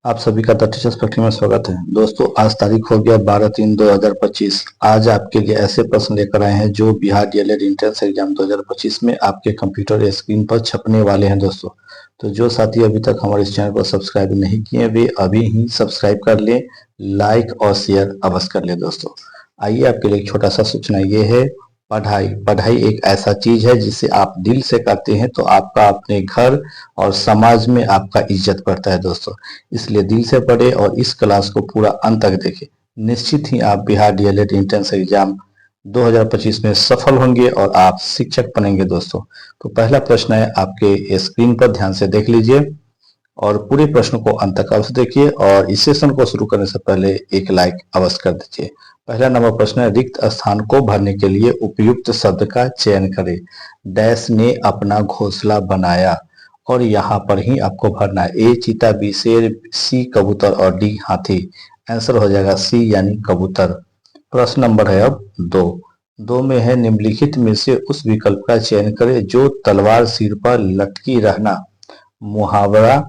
आप सभी का द टीचर्स फैक्ट्री में स्वागत है। दोस्तों, आज तारीख हो गया 12/3/2025। आज आपके लिए ऐसे प्रश्न लेकर आए हैं जो बिहार डीएलएड एंट्रेंस एग्जाम 2025 में आपके कंप्यूटर स्क्रीन पर छपने वाले हैं। दोस्तों, तो जो साथी अभी तक हमारे इस चैनल को सब्सक्राइब नहीं किए वे अभी ही सब्सक्राइब कर लें, लाइक और शेयर अवश्य कर लें। दोस्तों, आइए आपके लिए एक छोटा सा सूचना ये है। पढ़ाई एक ऐसा चीज है जिसे आप दिल से करते हैं तो आपका अपने घर और समाज में आपका इज्जत बढ़ता है। दोस्तों, इसलिए दिल से पढ़े और इस क्लास को पूरा अंत तक देखें। निश्चित ही आप बिहार डीएलएड एंट्रेंस एग्जाम 2025 में सफल होंगे और आप शिक्षक बनेंगे। दोस्तों, तो पहला प्रश्न है, आपके स्क्रीन पर ध्यान से देख लीजिए और पूरे प्रश्न को अंत तक अवश्य देखिए और इस सेशन को शुरू करने से पहले एक लाइक अवश्य कर दीजिए। पहला नंबर प्रश्न है, रिक्त स्थान को भरने के लिए उपयुक्त शब्द का चयन करें। डैश ने अपना घोंसला बनाया और यहाँ पर ही आपको भरना है। ए चीता, बी शेर, सी कबूतर और डी हाथी। आंसर हो जाएगा सी यानी कबूतर। प्रश्न नंबर है अब दो में है, निम्नलिखित में से उस विकल्प का चयन करें जो तलवार सिर पर लटकी रहना मुहावरा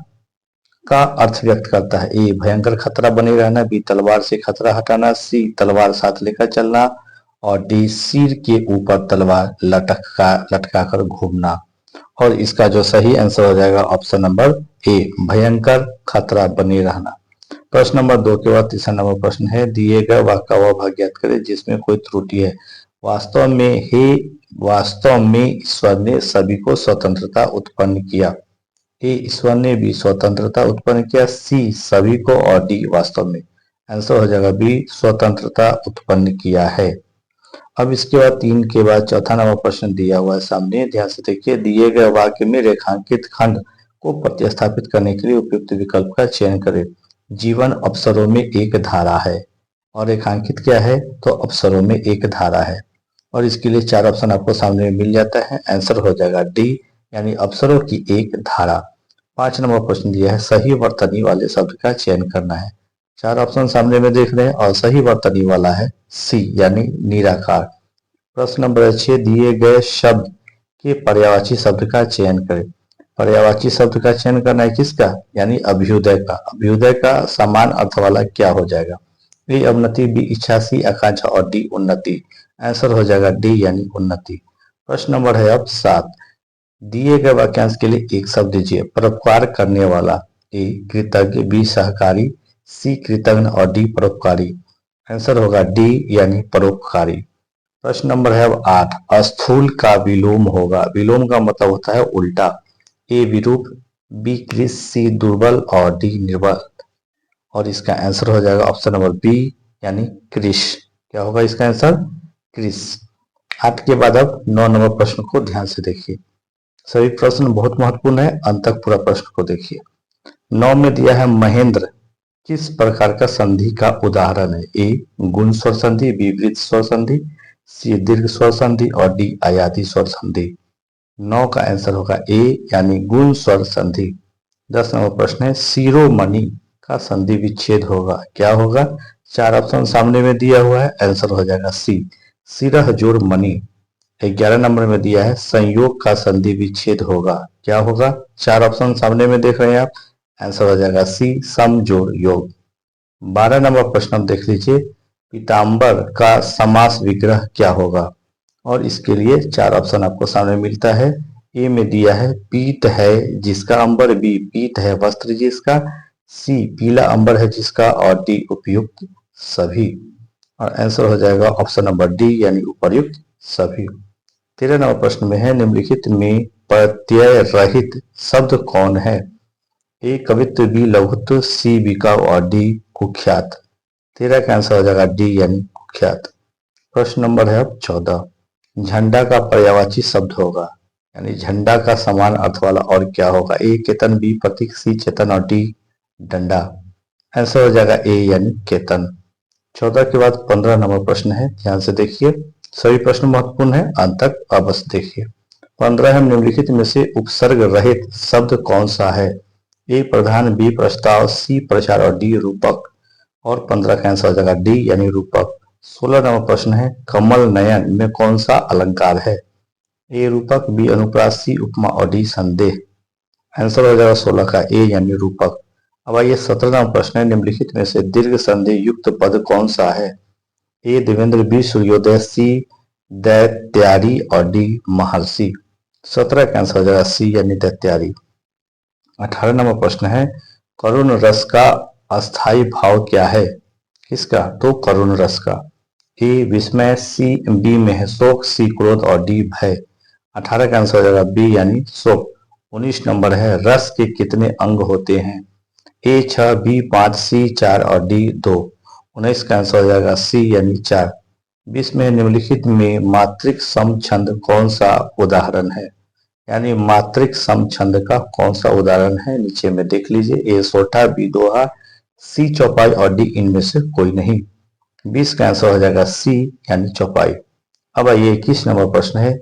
का अर्थ व्यक्त करता है। ए भयंकर खतरा बने रहना, बी तलवार से खतरा हटाना, सी तलवार साथ लेकर चलना और डी सिर के ऊपर तलवार लटका कर घूमना। और इसका जो सही आंसर हो जाएगा ऑप्शन नंबर ए, भयंकर खतरा बने रहना। प्रश्न नंबर 2 के बाद तीसरा नंबर प्रश्न है, दिए गए वाक्य का वह भाग ज्ञात करें जिसमें कोई त्रुटि है। वास्तव में ईश्वर ने सभी को स्वतंत्रता उत्पन्न किया। ए ईश्वर ने भी स्वतंत्रता उत्पन्न किया, सी सभी को और डी वास्तव में। आंसर हो जाएगा बी, स्वतंत्रता उत्पन्न किया है। अब इसके बाद 3 के बाद चौथा नंबर प्रश्न दिया हुआ है सामने, ध्यान से देखिए। दिए गए वाक्य में रेखांकित खंड को प्रतिस्थापित करने के लिए उपयुक्त विकल्प का चयन करें। जीवन अवसरों में एक धारा है और रेखांकित क्या है तो अवसरों में एक धारा है और इसके लिए 4 ऑप्शन आपको सामने मिल जाता है। आंसर हो जाएगा डी यानी अवसरों की एक धारा। 5 नंबर प्रश्न दिया है, सही वर्तनी वाले शब्द का चयन करना है। 4 ऑप्शन सामने में देख रहे हैं और सही वर्तनी वाला है सी यानी निराकार। प्रश्न नंबर 6, दिए गए शब्द के पर्यायवाची शब्द का चयन करें। पर्यायवाची शब्द का चयन करना है किसका, यानी अभ्युदय का। अभ्युदय का समान अर्थ वाला क्या हो जाएगा। ए अवनति, बी इच्छा, सी आकांक्षा और डी उन्नति। आंसर हो जाएगा डी यानी उन्नति। प्रश्न नंबर है अब 7, दिए गए वाक्यांश के लिए एक शब्द दीजिए। परोपकार करने वाला। ए कृतज्ञ, बी सहकारी, सी कृतज्ञ और डी परोपकारी। आंसर होगा डी यानी परोपकारी। प्रश्न नंबर है अब 8, स्थूल का विलोम होगा। विलोम का मतलब होता है उल्टा। ए विरूप, बी कृश, सी दुर्बल और डी निर्बल। और इसका आंसर हो जाएगा ऑप्शन नंबर बी यानी कृश। क्या होगा इसका आंसर, कृश। 8 के बाद अब 9 नंबर प्रश्न को ध्यान से देखिए। सभी प्रश्न बहुत महत्वपूर्ण है, अंत तक पूरा प्रश्न को देखिए। 9 में दिया है, महेंद्र किस प्रकार का संधि का उदाहरण है। ए गुण स्वर संधि, बी वृत्त स्वर संधि, सी दीर्घ स्वर संधि और डी अयादी स्वर संधि। 9 का आंसर होगा ए यानी गुण स्वर संधि। 10 नंबर प्रश्न है, शिरोमणि का संधि विच्छेद होगा। क्या होगा, 4 ऑप्शन सामने में दिया हुआ है। आंसर हो जाएगा सी, सिरह जोड़ मणि। 11 नंबर में दिया है, संयोग का संधि विच्छेद होगा। क्या होगा, 4 ऑप्शन सामने में देख रहे हैं आप। आंसर हो जाएगा सी, सम जोड़ योग। 12 नंबर प्रश्न आप देख लीजिए, पीताम्बर का समास विग्रह क्या होगा। और इसके लिए 4 ऑप्शन आपको सामने मिलता है। ए में दिया है, पीत है जिसका अंबर, बी पीत है वस्त्र जिसका, सी पीला अंबर है जिसका और डी उपयुक्त सभी। और आंसर हो जाएगा ऑप्शन नंबर डी यानी उपर्युक्त सभी। 13 नंबर प्रश्न में है, निम्नलिखित में प्रत्यय रहित शब्द कौन है। ए कवित्व, बी लघुत्व, सी बिकाऊ और डी कुख्यात। 13 का आंसर हो जाएगा डी यानी कुख्यात। प्रश्न नंबर है अब 14, झंडा का पर्यायवाची शब्द होगा, यानी झंडा का समान अर्थ वाला और क्या होगा। ए केतन, बी प्रतीक, सी चेतन और डी डंडा। आंसर हो जाएगा ए यानी केतन। 14 के बाद 15 नंबर प्रश्न है, ध्यान से देखिए। सभी प्रश्न महत्वपूर्ण है, अंत तक अवश्य देखिए। 15 है, निम्नलिखित में से उपसर्ग रहित शब्द कौन सा है। ए प्रधान, बी प्रस्ताव, सी प्रचार और डी रूपक। और 15 का आंसर हो जाएगा डी यानी रूपक। 16 नंबर प्रश्न है, कमल नयन में कौन सा अलंकार है। ए रूपक, बी अनुप्रास, सी उपमा और डी संदेह। आंसर हो जाएगा 16 का ए यानी रूपक। अब आइए 17वां प्रश्न है, निम्नलिखित में से दीर्घ संधि युक्त पद कौन सा है? ए देवेंद्र, बी सूर्योदय, सी दैत्यारी और डी महर्षि। 17 का आंसर हो जाएगा सी यानी दैत्यारी। 18 नंबर प्रश्न है, करुण रस का अस्थाई भाव क्या है? किसका? तो करुण रस का। ए विस्मय, सी बी में है शोक, सी क्रोध और डी भय। 18 का आंसर हो जाएगा बी यानी शोक। 19 नंबर है, रस के कितने अंग होते हैं? ए 6, बी 5, सी 4 और डी 2। 19 का आंसर हो जाएगा सी यानी 4। 20 में निम्नलिखित में मात्रिक सम छंद कौन सा उदाहरण है? यानी मात्रिक सम छंद का कौन सा उदाहरण है? नीचे में देख लीजिए, ए सोठा, बी दोहा, सी चौपाई और डी इनमें से कोई नहीं। 20 का आंसर हो जाएगा सी यानी चौपाई। अब आइए 21 नंबर प्रश्न है।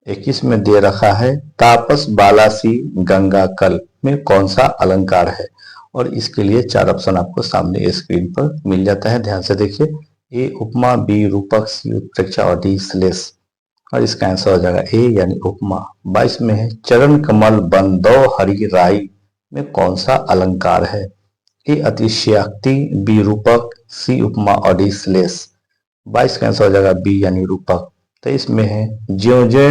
21 में दे रखा है, तापस बालासी गंगा कल में कौन सा अलंकार है? और इसके लिए 4 ऑप्शन आपको सामने स्क्रीन पर मिल जाता है, ध्यान से देखिए। ए उपमा, बी रूपक, सी उत्प्रेक्षा और डी श्लेष। और इसका आंसर हो जाएगा ए यानी उपमा। 22 में है, चरण कमल बंदो हरि राई में कौन सा अलंकार है? ए अतिशयोक्ति, बी रूपक, सी उपमा और डी श्लेष। 22 का आंसर हो जाएगा बी यानी रूपक। 23 में है, ज्यो ज्यो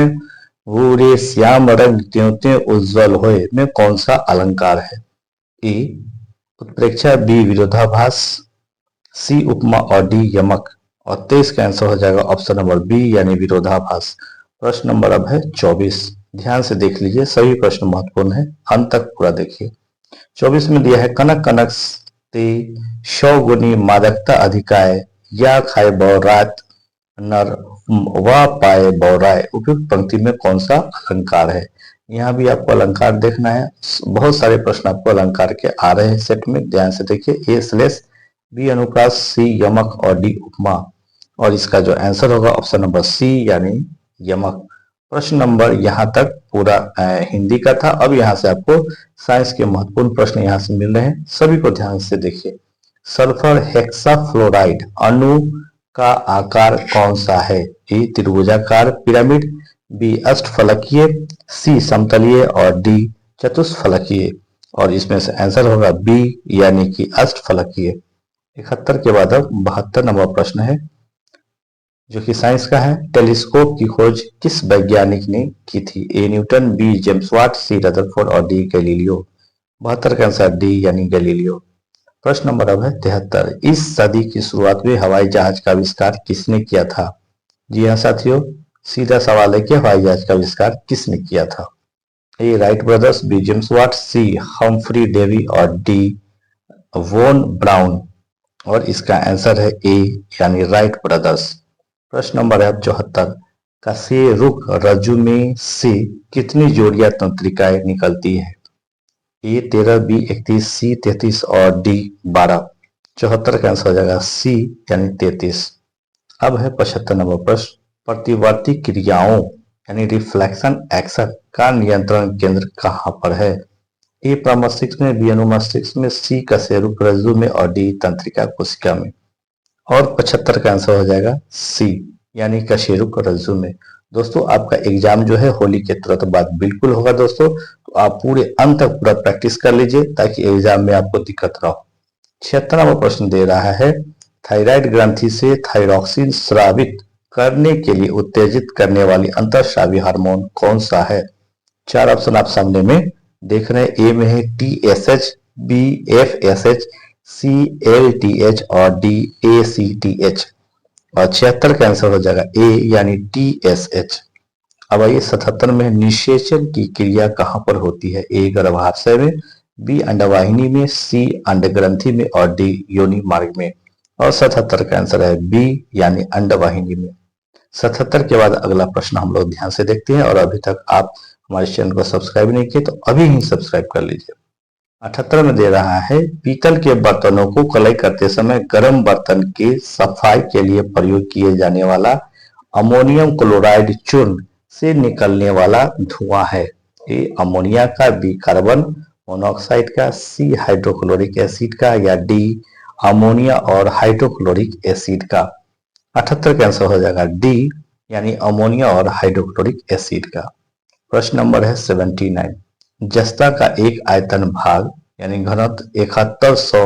वो रे श्याम रंग त्यों त्यों उज्जवल होए में कौन सा अलंकार है? ए उत्प्रेक्षा, बी विरोधाभास, सी उपमा और डी यमक। और 23 का आंसर हो जाएगा ऑप्शन नंबर बी यानी विरोधाभास। प्रश्न नंबर अब है 24। ध्यान से देख लीजिए, सभी प्रश्न महत्वपूर्ण है, अंत तक पूरा देखिए। 24 में दिया है, कनक कनक ते शौगुनी मादकता अधिकाय या खाए बहुरात नर व पाए बहुराय। उपयुक्त पंक्ति में कौन सा अलंकार है? यहाँ भी आपको अलंकार देखना है, बहुत सारे प्रश्न आपको अलंकार के आ रहे हैं सेट में, ध्यान से देखिए। ए श्लेष, बी अनुप्रास, सी यमक और डी उपमा। और इसका जो आंसर होगा ऑप्शन नंबर सी यानी यमक। प्रश्न नंबर यहाँ तक पूरा हिंदी का था। अब यहाँ से आपको साइंस के महत्वपूर्ण प्रश्न यहाँ से मिल रहे हैं, सभी को ध्यान से देखिए। सल्फर हेक्साफ्लोराइड अणु का आकार कौन सा है? ए त्रिभुजाकार पिरामिड, बी अष्टफलकीय, सी समतलीय और डी चतुष्फलकीय। और इसमें से आंसर होगा बी यानी कि अष्टफलकीय। 71 के बाद अब 72 नंबर प्रश्न है जो कि साइंस का है। टेलीस्कोप की खोज किस वैज्ञानिक ने की थी? A Newton, B James Watt, C Rutherford और डी गैलीलियो। 72 का आंसर डी यानी गैलीलियो। प्रश्न नंबर अब है 73। इस सदी की शुरुआत में हवाई जहाज का आविष्कार किसने किया था? जी हाँ साथियों, सीधा सवाल है कि हवाई जहाज का आविष्कार किसने किया था? A Wright brothers, B James Watt, C Humphry Davy और डी वोन ब्राउन। और इसका आंसर है ए यानी राइट ब्रदर्स। प्रश्न नंबर है 74। कशेरुक रज्जु में से कितनी जोड़ियां तंत्रिकाएं निकलती है? ए 13, बी 31, सी 33 और डी 12। 74 का आंसर हो जाएगा सी यानी 33। अब है 75 नंबर प्रश्न। प्रतिवर्ती क्रियाओं यानी रिफ्लेक्शन एक्शन का नियंत्रण केंद्र कहाँ पर है? ए प्रमस्तिष्क में, बी अनुमस्तिष्क में, सी कशेरुक रज्जु में और डी तंत्रिका कोशिका में। और 75 का आंसर हो जाएगा सी यानी कशेरुक रज्जु में। दोस्तों आपका एग्जाम जो है होली के तुरंत बाद बिल्कुल होगा दोस्तों, तो आप पूरे अंत तक पूरा प्रैक्टिस कर लीजिए ताकि एग्जाम में आपको दिक्कत ना हो। 76वां प्रश्न दे रहा है, थायराइड ग्रंथि से थायरॉक्सिन स्रावित करने के लिए उत्तेजित करने वाली अंतःस्रावी हार्मोन कौन सा है? 4 ऑप्शन आप सामने में देख रहे हैं। ए में है TSH, बी FSH, सी LTH और डी ACTH। और 76 का आंसर हो जाएगा ए यानी TSH। अब आइए 77 में, निषेचन की क्रिया कहाँ पर होती है? ए गर्भाशय में, बी अंडवाहिनी में, सी अंडग्रंथि में और डी योनि मार्ग में। और 77 का आंसर है बी यानी अंडवाहिनी में। 77 के बाद अगला प्रश्न हम लोग ध्यान से देखते हैं। और अभी तक आप हमारे चैनल को सब्सक्राइब नहीं किए तो अभी ही सब्सक्राइब कर लीजिए। 78 में दे रहा है, पीतल के बर्तनों को कलई करते समय गर्म बर्तन की सफाई के लिए प्रयोग किए जाने वाला अमोनियम क्लोराइड चूर्ण से निकलने वाला धुआं है। ए अमोनिया का, बी कार्बन मोनोऑक्साइड का, सी हाइड्रोक्लोरिक एसिड का या डी अमोनिया और हाइड्रोक्लोरिक एसिड का। 78 का आंसर हो जाएगा डी यानी अमोनिया और हाइड्रोक्लोरिक एसिड का। प्रश्न नंबर है 79। जस्ता का एक आयतन भाग यानी घनत्व 7100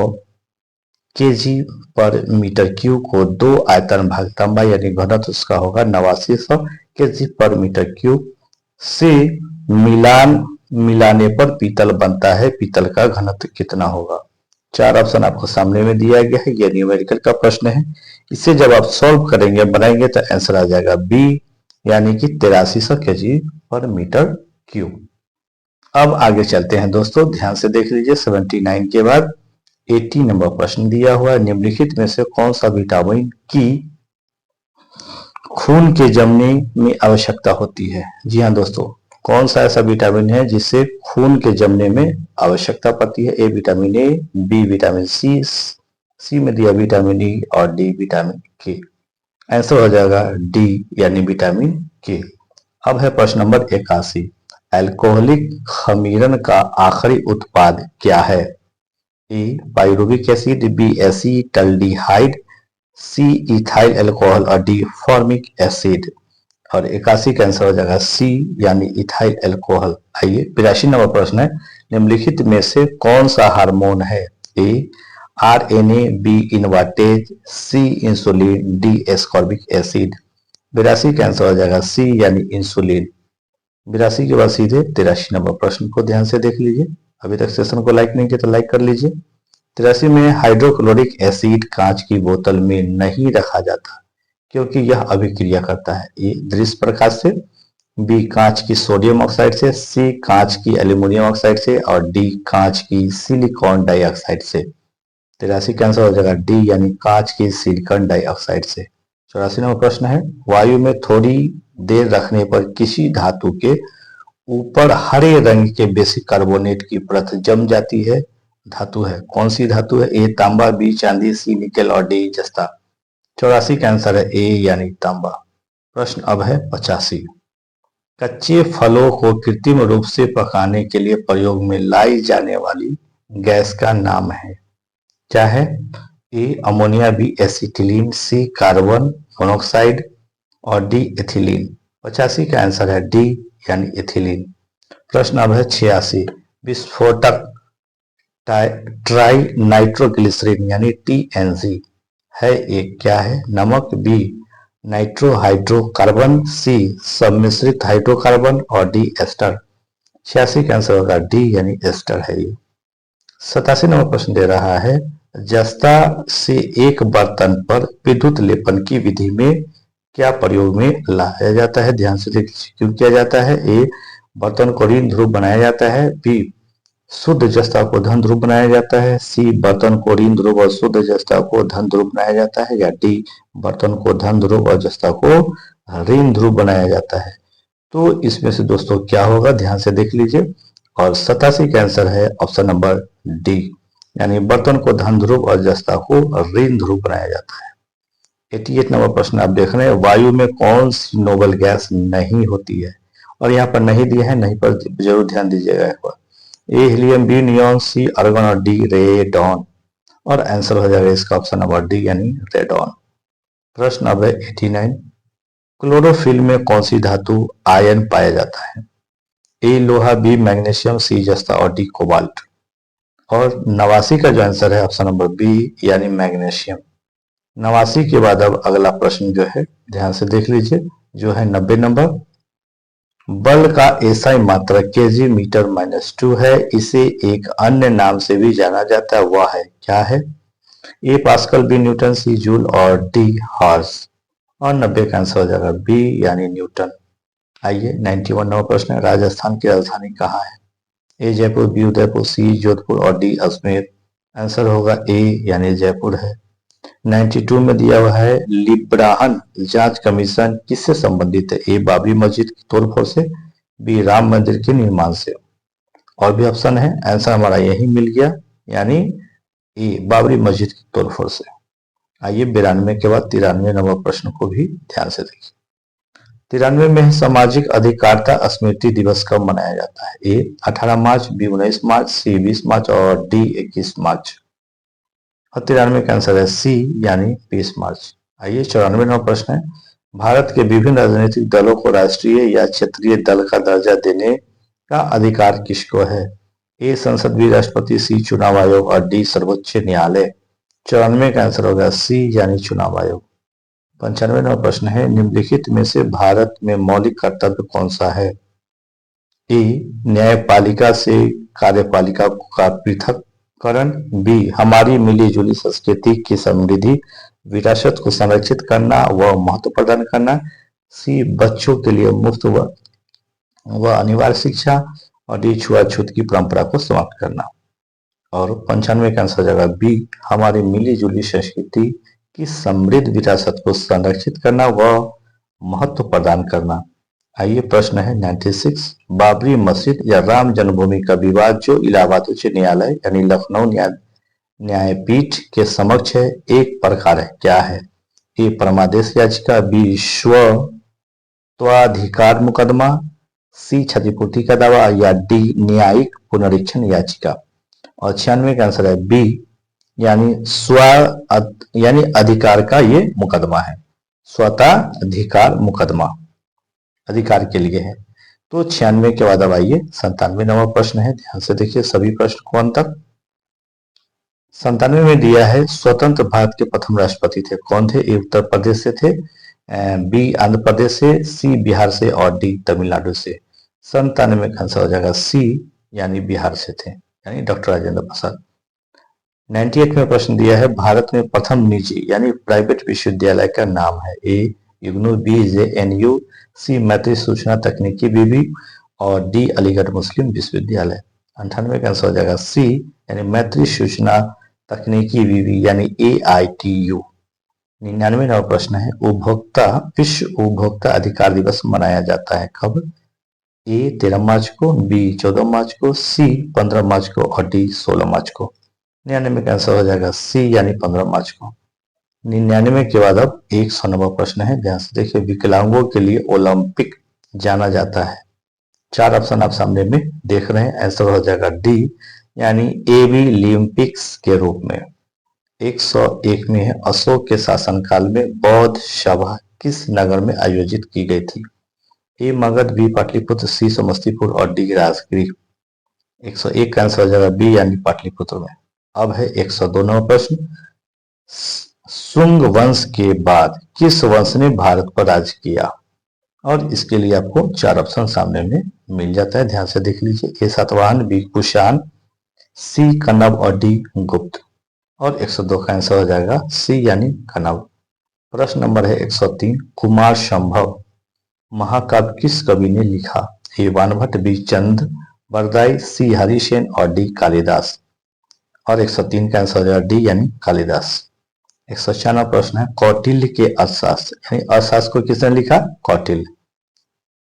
केजी पर मीटर क्यूब को 2 आयतन भाग तांबा यानी घनत्व उसका होगा 8900 केजी पर मीटर क्यूब से मिलाने पर पीतल बनता है। पीतल का घनत्व कितना होगा? 4 ऑप्शन आपको सामने में दिया गया है। यह न्यूमेरिकल का प्रश्न है। इसे जब आप सॉल्व करेंगे बनाएंगे तो आंसर आ जाएगा बी यानी कि 8300 केजी पर मीटर क्यूब। अब आगे चलते हैं दोस्तों, ध्यान से देख लीजिए। 79 के बाद 80 नंबर प्रश्न दिया हुआ है। निम्नलिखित में से कौन सा विटामिन की खून के जमने में आवश्यकता होती है? जी हाँ दोस्तों, कौन सा ऐसा विटामिन है जिससे खून के जमने में आवश्यकता पड़ती है? A vitamin A, B vitamin C, C में दिया विटामिन ई और डी विटामिन के। आंसर हो जाएगा डी यानी विटामिन के। अब है प्रश्न नंबर 81। एल्कोहलिक खमीरन का आखिरी उत्पाद क्या है? ए पाइरुविक एसिड, बी एसीटल्डिहाइड, सी इथाइल अल्कोहल और डी फॉर्मिक एसिड। और 81 का आंसर हो जाएगा सी यानी इथाइल अल्कोहल। आइए 82 नंबर प्रश्न है। निम्नलिखित में से कौन सा हार्मोन है? ए आरएनए, बी इनवाटेज, सी इंसुलिन, डी एस्कॉर्बिक एसिड। 82 का आंसर हो जाएगा सी यानी इंसुलिन। 82 के बाद सीधे 83 नंबर प्रश्न को ध्यान से देख लीजिए। अभी तक सेशन को लाइक नहीं किया तो लाइक कर लीजिए। 83 में हाइड्रोक्लोरिक एसिड कांच की बोतल में नहीं रखा जाता क्योंकि यह अभिक्रिया करता है। ए दृश्य प्रकाश से, बी कांच की सोडियम ऑक्साइड से, सी कांच की एल्यूमिनियम ऑक्साइड से और डी कांच की सिलिकॉन डाइऑक्साइड से। 83 का आंसर हो जाएगा डी यानी कांच की सिलिकॉन डाइऑक्साइड से। 84 नंबर प्रश्न है। वायु में थोड़ी देर रखने पर किसी धातु के ऊपर हरे रंग के बेसिक कार्बोनेट की परत जम जाती है। धातु है, कौन सी धातु है? ए तांबा, बी चांदी, सी निकेल और डी जस्ता। 84 का आंसर है ए यानी तांबा। प्रश्न अब है 85। कच्चे फलों को कृत्रिम रूप से पकाने के लिए प्रयोग में लाई जाने वाली गैस का नाम है, क्या है? A ammonia, B acetylene, C carbon monoxide और डी एथिलीन। 85 का आंसर है डी यानी एथिलीन। प्रश्न अब है 86। विस्फोटक ट्राई नाइट्रोग्लिसरीन यानी टीएनजी है एक, क्या है? नमक, बी नाइट्रो हाइड्रोकार्बन, सी सम्मिश्रित हाइड्रोकार्बन और डी एस्टर। 86 का आंसर होगा डी यानी एस्टर है ये। 87 नंबर प्रश्न दे रहा है। जस्ता से एक बर्तन पर विद्युत लेपन की विधि में क्या प्रयोग में लाया जाता है? ध्यान से देखिए क्यों किया जाता है। ए बर्तन को ऋण ध्रुव बनाया जाता है, बी शुद्ध जस्ता को धन ध्रुव बनाया जाता है, सी बर्तन को ऋण ध्रुव और शुद्ध जस्ता को धन ध्रुव बनाया जाता है, या डी बर्तन को धन ध्रुव और जस्ता को ऋण ध्रुव बनाया जाता है। तो इसमें से दोस्तों क्या होगा ध्यान से देख लीजिए। और 87 का आंसर है ऑप्शन नंबर डी यानी बर्तन को धन ध्रुव और जस्ता को ऋण ध्रुव बनाया जाता है। 88 नंबर प्रश्न आप देख रहे हैं। वायु में कौन सी नोबल गैस नहीं होती है? और यहाँ पर नहीं दिया है, नहीं पर जरूर ध्यान दीजिएगा एक बार। ए हीलियम, बी नियॉन, सी आर्गन और डी रेडॉन। और आंसर हो जाएगा इसका ऑप्शन नंबर डी यानी रेडॉन। प्रश्न अब है 89। क्लोरोफिल में कौन सी धातु आयन पाया जाता है? ए लोहा, बी मैग्नीशियम, सी जस्ता और डी कोबाल्ट। और 89 का जो आंसर है ऑप्शन नंबर बी यानी मैग्नीशियम। 89 के बाद अब अगला प्रश्न जो है ध्यान से देख लीजिए, जो है 90 नंबर। बल का एसआई मात्रक केजी मीटर -2 है, इसे एक अन्य नाम से भी जाना जाता है, वह है, क्या है? ए पास्कल, बी न्यूटन, सी जूल और डी हर्ट्ज। और 90 का आंसर हो जाएगा बी यानी न्यूटन। आइए 91 नंबर प्रश्न है। राजस्थान की राजधानी कहाँ है? ए जयपुर, बी उदयपुर, सी जोधपुर और डी अजमेर। आंसर होगा ए यानी जयपुर है। 92 में दिया हुआ है। लिब्राहन जांच कमीशन किससे संबंधित है? ए बाबरी मस्जिद की तोड़फोड़ से, बी राम मंदिर के निर्माण से। और भी ऑप्शन है, आंसर हमारा यही मिल गया यानी ए बाबरी मस्जिद की तोड़फोड़ से। आइए 92 के बाद 93 नंबर प्रश्न को भी ध्यान से देखिए। 93 में सामाजिक अधिकारिता स्मृति दिवस कब मनाया जाता है? ए 18 मार्च, बी 19 मार्च, सी 20 मार्च और डी 21 मार्च। और 93 का आंसर है सी यानी 20 मार्च। आइए 94 नंबर प्रश्न है। भारत के विभिन्न राजनीतिक दलों को राष्ट्रीय या क्षेत्रीय दल का दर्जा देने का अधिकार किसको है? ए संसद, बी राष्ट्रपति, सी चुनाव आयोग और डी सर्वोच्च न्यायालय। 94 का आंसर होगा सी यानी चुनाव आयोग। 95वां प्रश्न है, निम्नलिखित में से भारत में मौलिक कर्तव्य कौन सा है? ए न्यायपालिका से कार्यपालिका का पृथककरण, बी हमारी मिलीजुली संस्कृति की समृद्धि विरासत को संरक्षित करना व महत्व प्रदान करना, सी बच्चों के लिए मुफ्त व अनिवार्य शिक्षा और डी छुआछूत की परंपरा को समाप्त करना। और 95 का आंसर हो जाएगा बी हमारी मिलीजुली संस्कृति की समृद्ध विरासत को संरक्षित करना व महत्व प्रदान करना। आइए प्रश्न है 96, बाबरी मस्जिद या राम जन्मभूमि का विवाद जो इलाहाबाद उच्च न्यायालय यानी लखनऊ न्यायपीठ के समक्ष है, एक प्रकार है, क्या है? ए परमादेश याचिका, बी स्वत्वाधिकार मुकदमा, सी क्षतिपूर्ति का दावा या डी न्यायिक पुनरीक्षण याचिका। और 96 का आंसर है बी यानी अधिकार का ये मुकदमा है, स्वताधिकार मुकदमा अधिकार के लिए है। तो 96 के बाद अब आइए 97वां प्रश्न है, ध्यान से देखिए सभी प्रश्न को अंत तक। 97 में दिया है स्वतंत्र भारत के प्रथम राष्ट्रपति थे, कौन थे? ए उत्तर प्रदेश से थे, बी आंध्र प्रदेश से, सी बिहार से और डी तमिलनाडु से। 97 का आंसर हो जाएगा सी यानी बिहार से थे, यानी डॉक्टर राजेंद्र प्रसाद। 98 में प्रश्न दिया है भारत में प्रथम निजी यानी प्राइवेट विश्वविद्यालय का नाम है, ए इग्नू, बी JNU, सी मैत्री सूचना तकनीकी विवि और डी अलीगढ़ मुस्लिम विश्वविद्यालय। 98 का आंसर हो जाएगा सी यानी मैत्री सूचना तकनीकी विवि यानी AITU। 99वां प्रश्न है विश्व उपभोक्ता अधिकार दिवस मनाया जाता है कब? ए 13 मार्च को, बी 14 मार्च को, सी 15 मार्च को और डी 16 मार्च को। 99 का आंसर हो जाएगा सी यानी 15 मार्च को। 99 के बाद अब 109वां प्रश्न है, ध्यान से देखिए, विकलांगों के लिए ओलंपिक जाना जाता है। 4 ऑप्शन आप सामने में देख रहे हैं, आंसर हो जाएगा डी यानी AB ओलंपिक्स के रूप में। 101 में है अशोक के शासनकाल में बौद्ध सभा किस नगर में आयोजित की गई थी? ए मगध, बी पाटलिपुत्र, सी समस्तीपुर और डी राजगीर। 101 का आंसर हो जाएगा बी यानी पाटलिपुत्र में। अब है 102वां प्रश्न, शुंग वंश के बाद किस वंश ने भारत पर राज किया? और इसके लिए आपको 4 ऑप्शन सामने में मिल जाता है, ध्यान से देख लीजिए। ए सातवाहन, बी कुषाण, सी कन्नव और डी गुप्त। और 102 का आंसर हो जाएगा सी यानी कन्नव। प्रश्न नंबर है 103, कुमार संभव महाकाव्य किस कवि ने लिखा? ए बाणभट्ट, बी चंद बरदाई, सी हरिसेन और डी कालिदास। और 103 का आंसर हो जाएगा डी यानी कालिदास। 196वां प्रश्न है, कौटिल्य के अर्थशास्त्र यानी अर्थशास्त्र को किसने लिखा? कौटिल्य।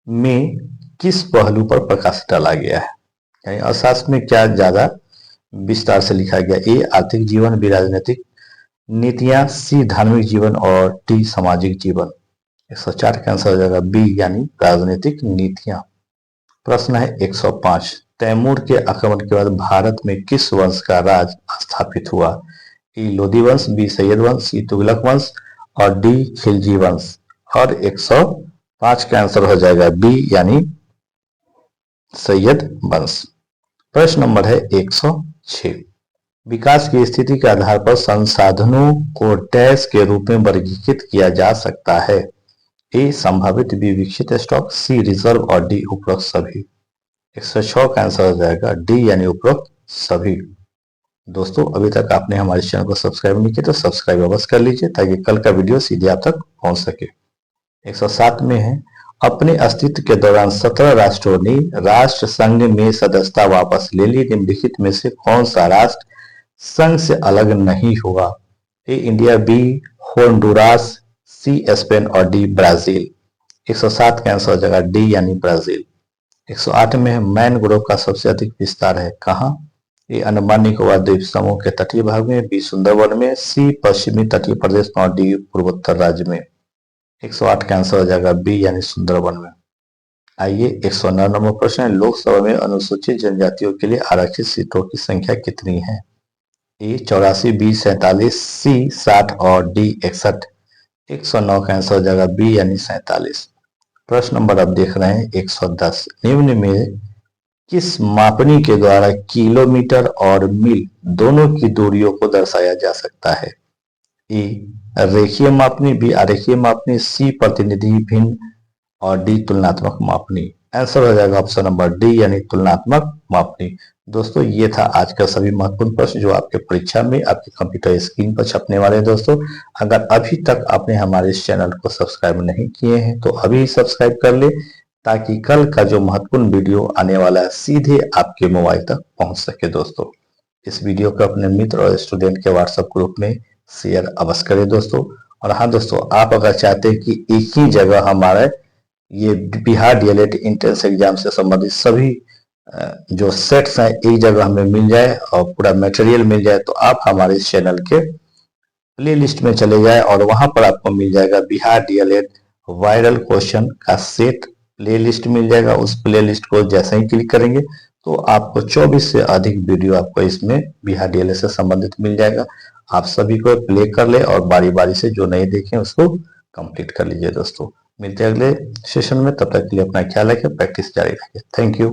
में किस पहलू पर प्रकाश डाला गया है, यानी अर्थशास्त्र में क्या ज्यादा विस्तार से लिखा गया? ए आर्थिक जीवन, बी राजनीतिक नीतियां, सी धार्मिक जीवन और डी सामाजिक जीवन। 104 का आंसर हो जाएगा बी यानी राजनीतिक नीतियां। प्रश्न है 105, तैमूर के आक्रमण के बाद भारत में किस वंश का राज स्थापित हुआ? ए लोदी वंश, बी सैयद वंश, सी तुगलक वंश और डी खिलजी वंश। और 105 का आंसर हो जाएगा बी यानी सैयद वंश। प्रश्न नंबर है 106, विकास की स्थिति के आधार पर संसाधनों को डैश के रूप में वर्गीकृत किया जा सकता है? ए संभावित, बी विकसित स्टॉक, सी रिजर्व और डी उपरोक्त सभी। 106 का आंसर हो जाएगा डी यानी उपरोक्त सभी। दोस्तों अभी तक आपने हमारे चैनल को सब्सक्राइब नहीं किया तो सब्सक्राइब अवश्य कर लीजिए ताकि कल का वीडियो सीधे आप तक पहुंच सके। 107 में है, अपने अस्तित्व के दौरान 17 राष्ट्रों ने राष्ट्र संघ में सदस्यता वापस ले ली, निम्नलिखित में से कौन सा राष्ट्र संघ से अलग नहीं हुआ? A India, B Honduras, C Spain और डी ब्राजील। 107 का आंसर हो जाएगा डी यानी ब्राजील। 108 में है, मैनग्रोव का सबसे अधिक विस्तार है कहाँ? ए अंडमान निकोबार द्वीप समूह के तटीय भाग में, बी सुंदरवन में, सी पश्चिमी तटीय प्रदेश में और डी पूर्वोत्तर राज्य में। 108 का आंसर हो जाएगा बी यानी सुंदरवन में। आइए 109 नंबर प्रश्न है, लोकसभा में अनुसूचित जनजातियों के लिए आरक्षित सीटों की संख्या कितनी है? ए 84, बी 47, सी 60 और डी 61। 109 का आंसर हो जाएगा बी यानी 47। प्रश्न नंबर आप देख रहे हैं 110, निम्न में किस मापनी के द्वारा किलोमीटर और मील दोनों की दूरियों को दर्शाया जा सकता है? ए रेखीय मापनी, बी आरेखीय मापनी, सी प्रतिनिधि भिन्न और डी तुलनात्मक मापनी। आंसर हो जाएगा ऑप्शन नंबर डी यानी तुलनात्मक मापनी। दोस्तों ये था आज का सभी महत्वपूर्ण प्रश्न जो आपके परीक्षा में आपके कंप्यूटर स्क्रीन पर छपने वाले हैं। दोस्तों अगर अभी तक आपने हमारे इस चैनल को सब्सक्राइब नहीं किए हैं तो अभी सब्सक्राइब कर ले ताकि कल का जो महत्वपूर्ण वीडियो आने वाला है सीधे आपके मोबाइल तक पहुंच सके। दोस्तों इस वीडियो को अपने मित्र और स्टूडेंट के व्हाट्सएप ग्रुप में शेयर अवश्य करें दोस्तों। और हाँ दोस्तों, आप अगर चाहते हैं कि एक ही जगह हमारे ये बिहार डीएलएड एंट्रेंस एग्जाम से संबंधित सभी जो सेट्स हैं एक जगह हमें मिल जाए और पूरा मटेरियल मिल जाए तो आप हमारे इस चैनल के प्ले लिस्ट में चले जाए और वहां पर आपको मिल जाएगा बिहार डीएलएड वायरल क्वेश्चन का सेट प्ले लिस्ट मिल जाएगा। उस प्ले लिस्ट को जैसे ही क्लिक करेंगे तो आपको 24 से अधिक वीडियो आपको इसमें बिहार डीएलएड से संबंधित मिल जाएगा। आप सभी को प्ले कर ले और बारी बारी से जो नहीं देखें उसको कंप्लीट कर लीजिए। दोस्तों मिलते हैं अगले सेशन में, तब तक के लिए अपना ख्याल रखें, प्रैक्टिस जारी रखिए। Thank you.